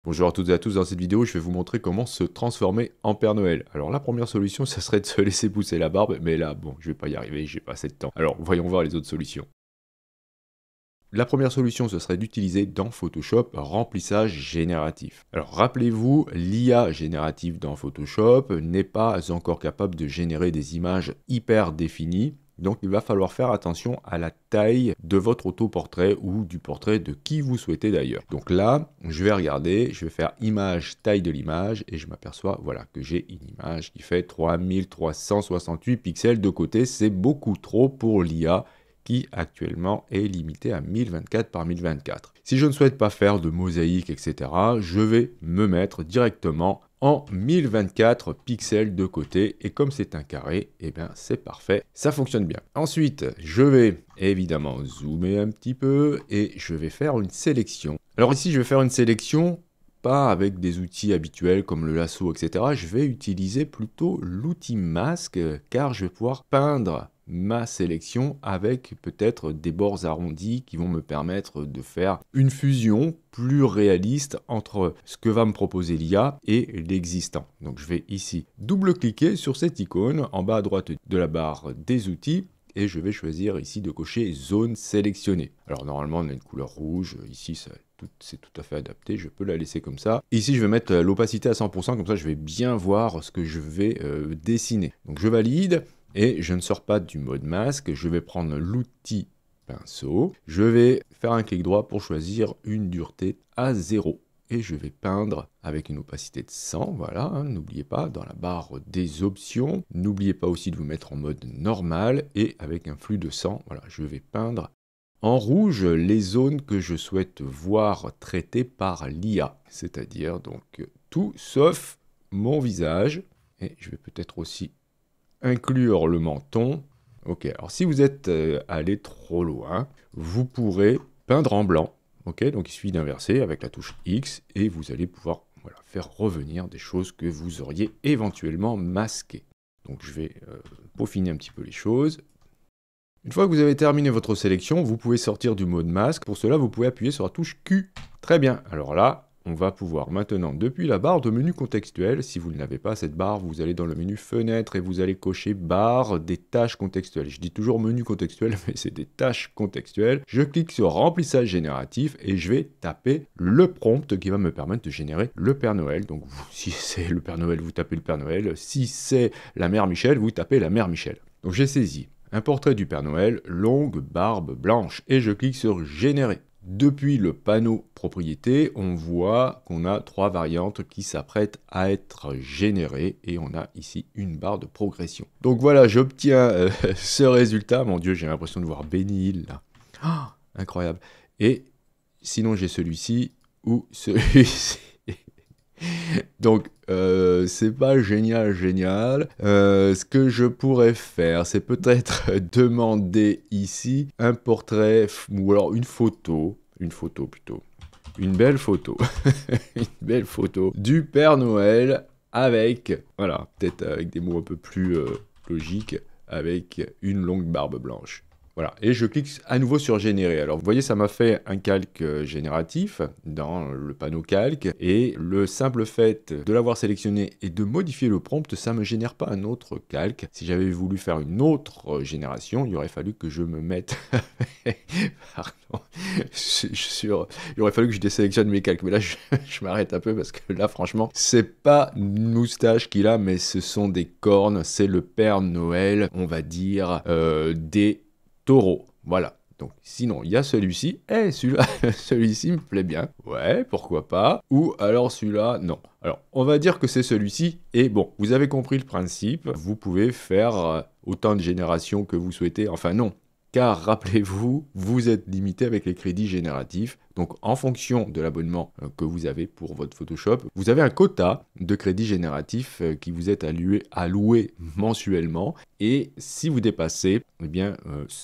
Bonjour à toutes et à tous, dans cette vidéo je vais vous montrer comment se transformer en Père Noël. Alors la première solution ça serait de se laisser pousser la barbe, mais là bon je vais pas y arriver, j'ai pas assez de temps. Alors voyons voir les autres solutions. La première solution ce serait d'utiliser dans Photoshop remplissage génératif. Alors rappelez-vous, l'IA générative dans Photoshop n'est pas encore capable de générer des images hyper définies. Donc il va falloir faire attention à la taille de votre autoportrait ou du portrait de qui vous souhaitez d'ailleurs. Donc là, je vais regarder, je vais faire image, taille de l'image et je m'aperçois voilà, que j'ai une image qui fait 3368 pixels de côté. C'est beaucoup trop pour l'IA qui actuellement est limitée à 1024 par 1024. Si je ne souhaite pas faire de mosaïque, etc., je vais me mettre directement en 1024 pixels de côté, et comme c'est un carré, et bien c'est parfait, ça fonctionne bien. Ensuite, je vais évidemment zoomer un petit peu, et je vais faire une sélection. Alors ici, je vais faire une sélection, pas avec des outils habituels comme le lasso, etc. Je vais utiliser plutôt l'outil masque, car je vais pouvoir peindre ma sélection avec peut-être des bords arrondis qui vont me permettre de faire une fusion plus réaliste entre ce que va me proposer l'IA et l'existant. Donc je vais ici double-cliquer sur cette icône en bas à droite de la barre des outils et je vais choisir ici de cocher zone sélectionnée. Alors normalement on a une couleur rouge, ici c'est tout à fait adapté, je peux la laisser comme ça. Ici je vais mettre l'opacité à 100%, comme ça je vais bien voir ce que je vais dessiner. Donc je valide. Et je ne sors pas du mode masque, je vais prendre l'outil pinceau, je vais faire un clic droit pour choisir une dureté à 0. Et je vais peindre avec une opacité de 100, voilà, hein, n'oubliez pas, dans la barre des options. N'oubliez pas aussi de vous mettre en mode normal et avec un flux de 100, voilà, je vais peindre en rouge les zones que je souhaite voir traitées par l'IA. C'est-à-dire donc tout sauf mon visage. Et je vais peut-être aussi inclure le menton. Ok, alors si vous êtes allé trop loin, vous pourrez peindre en blanc. Ok, donc il suffit d'inverser avec la touche X et vous allez pouvoir voilà, faire revenir des choses que vous auriez éventuellement masquées. Donc je vais peaufiner un petit peu les choses. Une fois que vous avez terminé votre sélection, vous pouvez sortir du mode masque. Pour cela, vous pouvez appuyer sur la touche Q. Très bien, alors là, on va pouvoir maintenant, depuis la barre de menu contextuel, si vous n'avez pas cette barre, vous allez dans le menu fenêtre et vous allez cocher barre des tâches contextuelles. Je dis toujours menu contextuel, mais c'est des tâches contextuelles. Je clique sur remplissage génératif et je vais taper le prompt qui va me permettre de générer le Père Noël. Donc si c'est le Père Noël, vous tapez le Père Noël. Si c'est la Mère Michel, vous tapez la Mère Michel. Donc j'ai saisi un portrait du Père Noël, longue barbe blanche, et je clique sur générer. Depuis le panneau propriété, on voit qu'on a 3 variantes qui s'apprêtent à être générées et on a ici une barre de progression. Donc voilà, j'obtiens ce résultat. Mon Dieu, j'ai l'impression de voir Benny Hill là. Oh, incroyable. Et sinon, j'ai celui-ci ou celui-ci. Donc, c'est pas génial. Ce que je pourrais faire, c'est peut-être demander ici un portrait ou alors une photo plutôt. Une belle photo. Une belle photo du Père Noël avec, voilà, peut-être avec des mots un peu plus logiques, avec une longue barbe blanche. Voilà, et je clique à nouveau sur générer. Alors vous voyez, ça m'a fait un calque génératif dans le panneau calque, et le simple fait de l'avoir sélectionné et de modifier le prompt, ça ne me génère pas un autre calque. Si j'avais voulu faire une autre génération, il aurait fallu que je me mette... Pardon. Il aurait fallu que je désélectionne mes calques, mais là je m'arrête un peu parce que là franchement, c'est pas une moustache qu'il a, mais ce sont des cornes, c'est le Père Noël, on va dire, des taureau, voilà. Donc sinon, il y a celui-ci, et celui-là, celui-ci me plaît bien. Ouais, pourquoi pas. Ou alors celui-là, non. Alors, on va dire que c'est celui-ci, et bon, vous avez compris le principe. Vous pouvez faire autant de générations que vous souhaitez. Enfin non, car rappelez-vous, vous êtes limité avec les crédits génératifs. Donc en fonction de l'abonnement que vous avez pour votre Photoshop, vous avez un quota de crédits génératifs qui vous est alloué mensuellement. Et si vous dépassez, eh bien,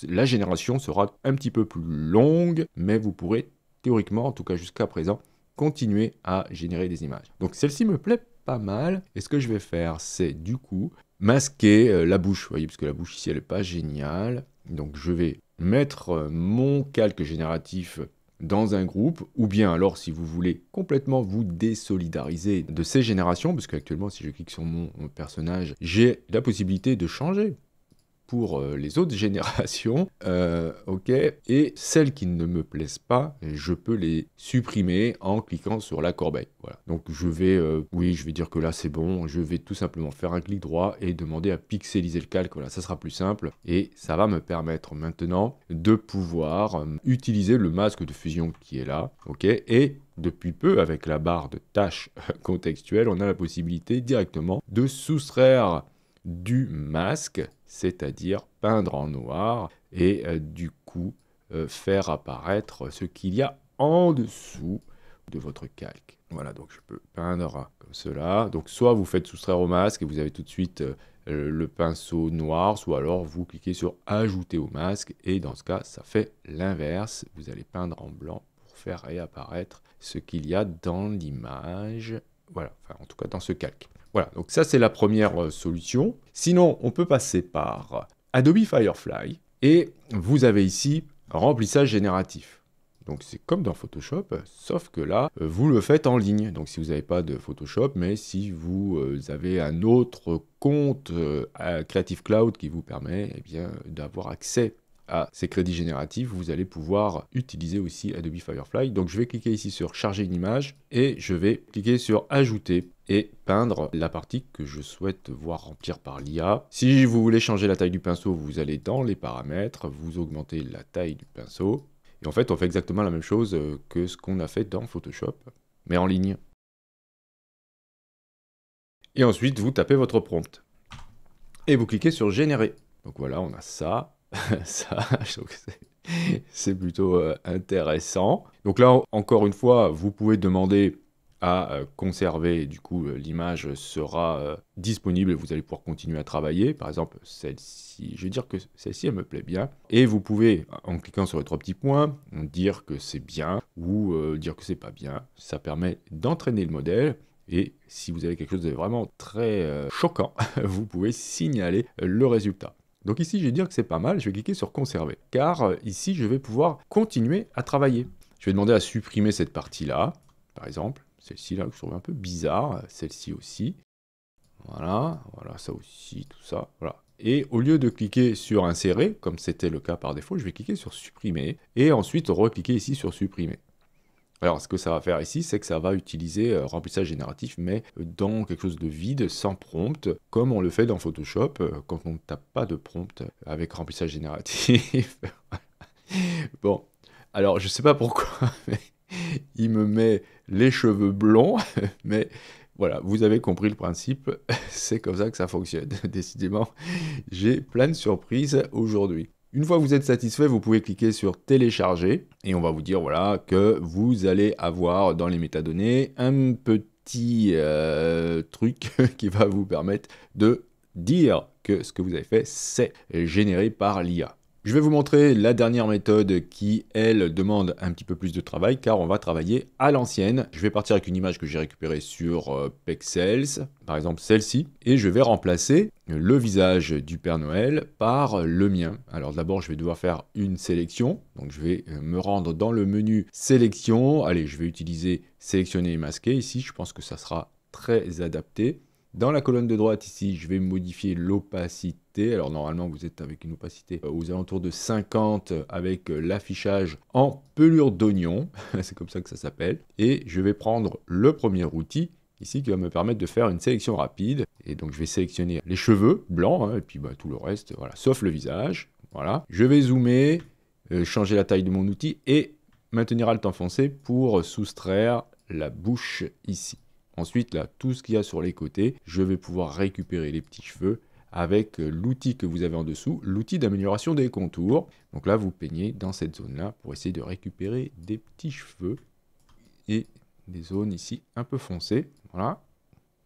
la génération sera un petit peu plus longue, mais vous pourrez théoriquement, en tout cas jusqu'à présent, continuer à générer des images. Donc celle-ci me plaît pas mal. Et ce que je vais faire, c'est du coup masquer la bouche. Vous voyez, parce que la bouche ici, elle n'est pas géniale. Donc je vais mettre mon calque génératif dans un groupe, ou bien alors si vous voulez complètement vous désolidariser de ces générations, parce qu'actuellement si je clique sur mon personnage, j'ai la possibilité de changer pour les autres générations, ok, et celles qui ne me plaisent pas, je peux les supprimer en cliquant sur la corbeille. Voilà. Donc je vais, oui, je vais dire que là c'est bon, je vais tout simplement faire un clic droit et demander à pixeliser le calque. Voilà, ça sera plus simple et ça va me permettre maintenant de pouvoir utiliser le masque de fusion qui est là, ok, et depuis peu, avec la barre de tâches contextuelles, on a la possibilité directement de soustraire du masque, c'est-à-dire peindre en noir et du coup faire apparaître ce qu'il y a en dessous de votre calque. Voilà, donc je peux peindre comme cela. Donc soit vous faites soustraire au masque et vous avez tout de suite le pinceau noir, soit alors vous cliquez sur ajouter au masque et dans ce cas ça fait l'inverse. Vous allez peindre en blanc pour faire réapparaître ce qu'il y a dans l'image. Voilà, enfin en tout cas dans ce calque. Voilà, donc ça c'est la première solution. Sinon, on peut passer par Adobe Firefly et vous avez ici remplissage génératif. Donc c'est comme dans Photoshop, sauf que là, vous le faites en ligne. Donc si vous n'avez pas de Photoshop, mais si vous avez un autre compte à Creative Cloud qui vous permet eh bien, d'avoir accès à ces crédits génératifs, vous allez pouvoir utiliser aussi Adobe Firefly. Donc je vais cliquer ici sur charger une image et je vais cliquer sur ajouter et peindre la partie que je souhaite voir remplir par l'IA. Si vous voulez changer la taille du pinceau, vous allez dans les paramètres, vous augmentez la taille du pinceau. Et en fait, on fait exactement la même chose que ce qu'on a fait dans Photoshop, mais en ligne. Et ensuite, vous tapez votre prompt. Et vous cliquez sur générer. Donc voilà, on a ça. Ça, je trouve que c'est plutôt intéressant. Donc là, encore une fois, vous pouvez demander à conserver, du coup, l'image sera disponible et vous allez pouvoir continuer à travailler. Par exemple, celle-ci, je vais dire que celle-ci, elle me plaît bien. Et vous pouvez, en cliquant sur les trois petits points, dire que c'est bien ou dire que c'est pas bien. Ça permet d'entraîner le modèle. Et si vous avez quelque chose de vraiment très choquant, vous pouvez signaler le résultat. Donc ici, je vais dire que c'est pas mal, je vais cliquer sur conserver, car ici, je vais pouvoir continuer à travailler. Je vais demander à supprimer cette partie-là, par exemple, celle-ci là, que je trouve un peu bizarre, celle-ci aussi, voilà, voilà, ça aussi, tout ça, voilà. Et au lieu de cliquer sur insérer, comme c'était le cas par défaut, je vais cliquer sur supprimer, et ensuite recliquer ici sur supprimer. Alors, ce que ça va faire ici, c'est que ça va utiliser remplissage génératif, mais dans quelque chose de vide, sans prompt, comme on le fait dans Photoshop, quand on ne tape pas de prompt avec remplissage génératif. Bon, alors je sais pas pourquoi, mais il me met les cheveux blonds, mais voilà, vous avez compris le principe, c'est comme ça que ça fonctionne. Décidément, j'ai plein de surprises aujourd'hui. Une fois que vous êtes satisfait, vous pouvez cliquer sur télécharger et on va vous dire voilà que vous allez avoir dans les métadonnées un petit truc qui va vous permettre de dire que ce que vous avez fait c'est généré par l'IA. Je vais vous montrer la dernière méthode qui, elle, demande un petit peu plus de travail car on va travailler à l'ancienne. Je vais partir avec une image que j'ai récupérée sur Pexels, par exemple celle-ci, et je vais remplacer le visage du Père Noël par le mien. Alors d'abord, je vais devoir faire une sélection. Donc je vais me rendre dans le menu sélection. Allez, je vais utiliser sélectionner et masquer. Ici, je pense que ça sera très adapté. Dans la colonne de droite ici, je vais modifier l'opacité. Alors normalement, vous êtes avec une opacité aux alentours de 50 avec l'affichage en pelure d'oignon. C'est comme ça que ça s'appelle. Et je vais prendre le premier outil ici qui va me permettre de faire une sélection rapide. Et donc je vais sélectionner les cheveux blancs hein, et puis tout le reste, voilà, sauf le visage. Voilà. Je vais zoomer, changer la taille de mon outil et maintenir Alt enfoncé pour soustraire la bouche ici. Ensuite, là, tout ce qu'il y a sur les côtés, je vais pouvoir récupérer les petits cheveux avec l'outil que vous avez en dessous, l'outil d'amélioration des contours. Donc là, vous peignez dans cette zone-là pour essayer de récupérer des petits cheveux et des zones ici un peu foncées. Voilà,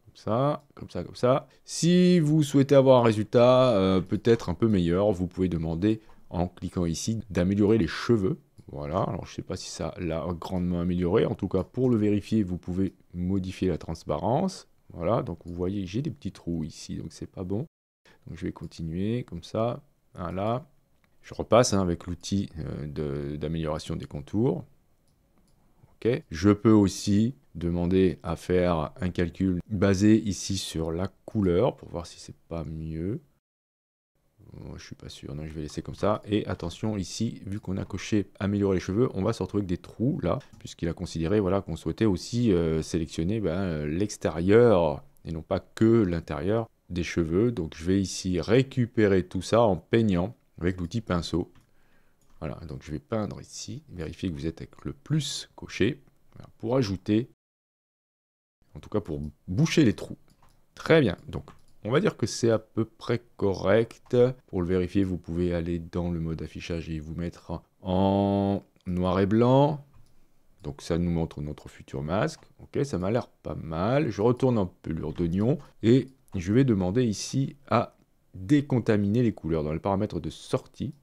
comme ça, comme ça, comme ça. Si vous souhaitez avoir un résultat peut-être un peu meilleur, vous pouvez demander en cliquant ici d'améliorer les cheveux. Voilà, alors je ne sais pas si ça l'a grandement amélioré. En tout cas, pour le vérifier, vous pouvez modifier la transparence. Voilà, donc vous voyez, j'ai des petits trous ici, donc c'est pas bon. Donc je vais continuer comme ça. Voilà. Je repasse avec l'outil d'amélioration des contours. ok. Je peux aussi demander à faire un calcul basé ici sur la couleur pour voir si c'est pas mieux. Je suis pas sûr, non, je vais laisser comme ça. Et attention, ici, vu qu'on a coché améliorer les cheveux, on va se retrouver avec des trous là, puisqu'il a considéré voilà, qu'on souhaitait aussi sélectionner l'extérieur et non pas que l'intérieur des cheveux. Donc je vais ici récupérer tout ça en peignant avec l'outil pinceau. Voilà, donc je vais peindre ici, vérifier que vous êtes avec le plus coché, voilà, pour ajouter, en tout cas pour boucher les trous. Très bien, donc on va dire que c'est à peu près correct. Pour le vérifier, vous pouvez aller dans le mode affichage et vous mettre en noir et blanc. Donc ça nous montre notre futur masque. Ok, ça m'a l'air pas mal. Je retourne en pelure d'oignon et je vais demander ici à décontaminer les couleurs dans les paramètres de sortie.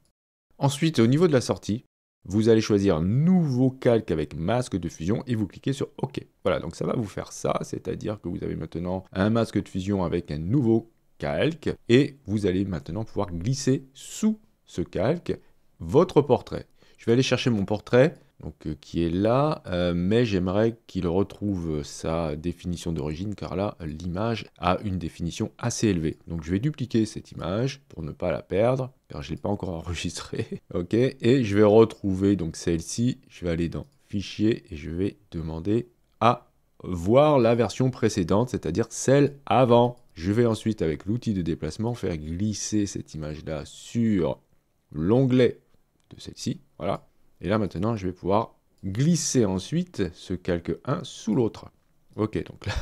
Ensuite, au niveau de la sortie, vous allez choisir nouveau calque avec masque de fusion et vous cliquez sur OK. Voilà, donc ça va vous faire ça, c'est-à-dire que vous avez maintenant un masque de fusion avec un nouveau calque et vous allez maintenant pouvoir glisser sous ce calque votre portrait. Je vais aller chercher mon portrait, donc, qui est là, mais j'aimerais qu'il retrouve sa définition d'origine car là, l'image a une définition assez élevée. Donc je vais dupliquer cette image pour ne pas la perdre, car je ne l'ai pas encore enregistrée. Ok, et je vais retrouver donc celle-ci, je vais aller dans Fichier et je vais demander à voir la version précédente, c'est-à-dire celle avant. Je vais ensuite, avec l'outil de déplacement, faire glisser cette image-là sur l'onglet de celle-ci, voilà. Et là, maintenant, je vais pouvoir glisser ensuite ce calque 1 sous l'autre. Ok, donc là,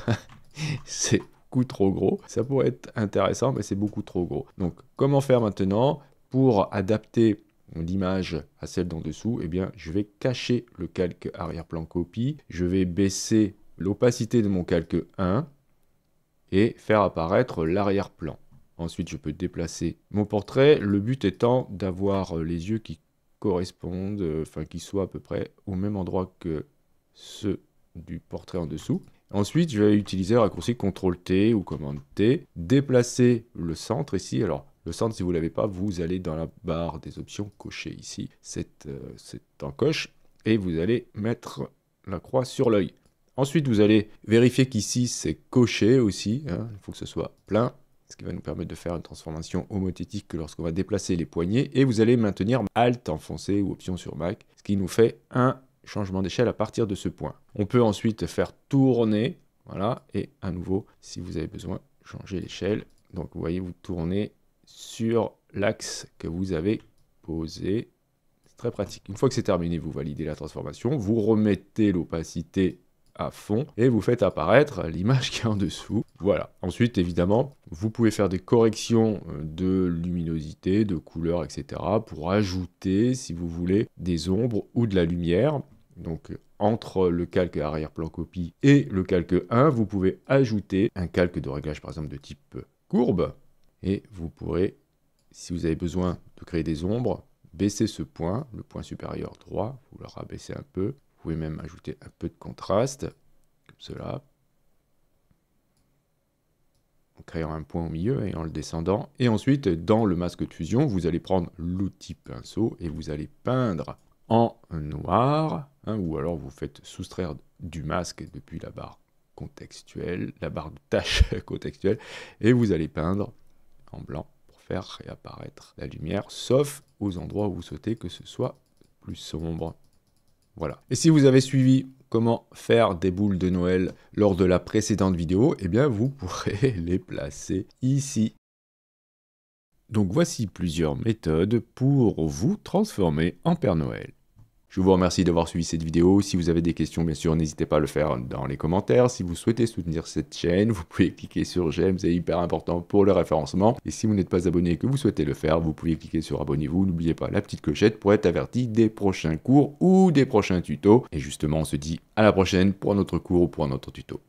c'est beaucoup trop gros. Ça pourrait être intéressant, mais c'est beaucoup trop gros. Donc, comment faire maintenant pour adapter l'image à celle d'en dessous? Eh bien, je vais cacher le calque arrière-plan copie. Je vais baisser l'opacité de mon calque 1 et faire apparaître l'arrière-plan. Ensuite, je peux déplacer mon portrait. Le but étant d'avoir les yeux qui correspondent, enfin qui soient à peu près au même endroit que ceux du portrait en dessous. Ensuite, je vais utiliser le raccourci CTRL-T ou commande T, déplacer le centre ici. Alors, le centre, si vous ne l'avez pas, vous allez dans la barre des options cocher ici cette encoche et vous allez mettre la croix sur l'œil. Ensuite, vous allez vérifier qu'ici, c'est coché aussi, hein, il faut que ce soit plein, ce qui va nous permettre de faire une transformation homothétique lorsqu'on va déplacer les poignets. Et vous allez maintenir Alt enfoncé ou Option sur Mac, ce qui nous fait un changement d'échelle à partir de ce point. On peut ensuite faire tourner, voilà, et à nouveau, si vous avez besoin, changer l'échelle. Donc vous voyez, vous tournez sur l'axe que vous avez posé. C'est très pratique. Une fois que c'est terminé, vous validez la transformation, vous remettez l'opacité à fond et vous faites apparaître l'image qui est en dessous. Voilà. Ensuite, évidemment, vous pouvez faire des corrections de luminosité, de couleur, etc. pour ajouter, si vous voulez, des ombres ou de la lumière. Donc, entre le calque arrière-plan copie et le calque 1, vous pouvez ajouter un calque de réglage, par exemple, de type courbe. Et vous pourrez, si vous avez besoin de créer des ombres, baisser ce point, le point supérieur droit, vous le rabaissez un peu. Vous pouvez même ajouter un peu de contraste, comme cela, en créant un point au milieu et en le descendant. Et ensuite, dans le masque de fusion, vous allez prendre l'outil pinceau et vous allez peindre en noir, hein, ou alors vous faites soustraire du masque depuis la barre contextuelle, la barre de tâche contextuelle, et vous allez peindre en blanc pour faire réapparaître la lumière, sauf aux endroits où vous souhaitez que ce soit plus sombre. Voilà. Et si vous avez suivi comment faire des boules de Noël lors de la précédente vidéo, eh bien vous pourrez les placer ici. Donc voici plusieurs méthodes pour vous transformer en Père Noël. Je vous remercie d'avoir suivi cette vidéo. Si vous avez des questions, bien sûr, n'hésitez pas à le faire dans les commentaires. Si vous souhaitez soutenir cette chaîne, vous pouvez cliquer sur j'aime, c'est hyper important pour le référencement. Et si vous n'êtes pas abonné et que vous souhaitez le faire, vous pouvez cliquer sur abonnez-vous. N'oubliez pas la petite clochette pour être averti des prochains cours ou des prochains tutos. Et justement, on se dit à la prochaine pour un autre cours ou pour un autre tuto.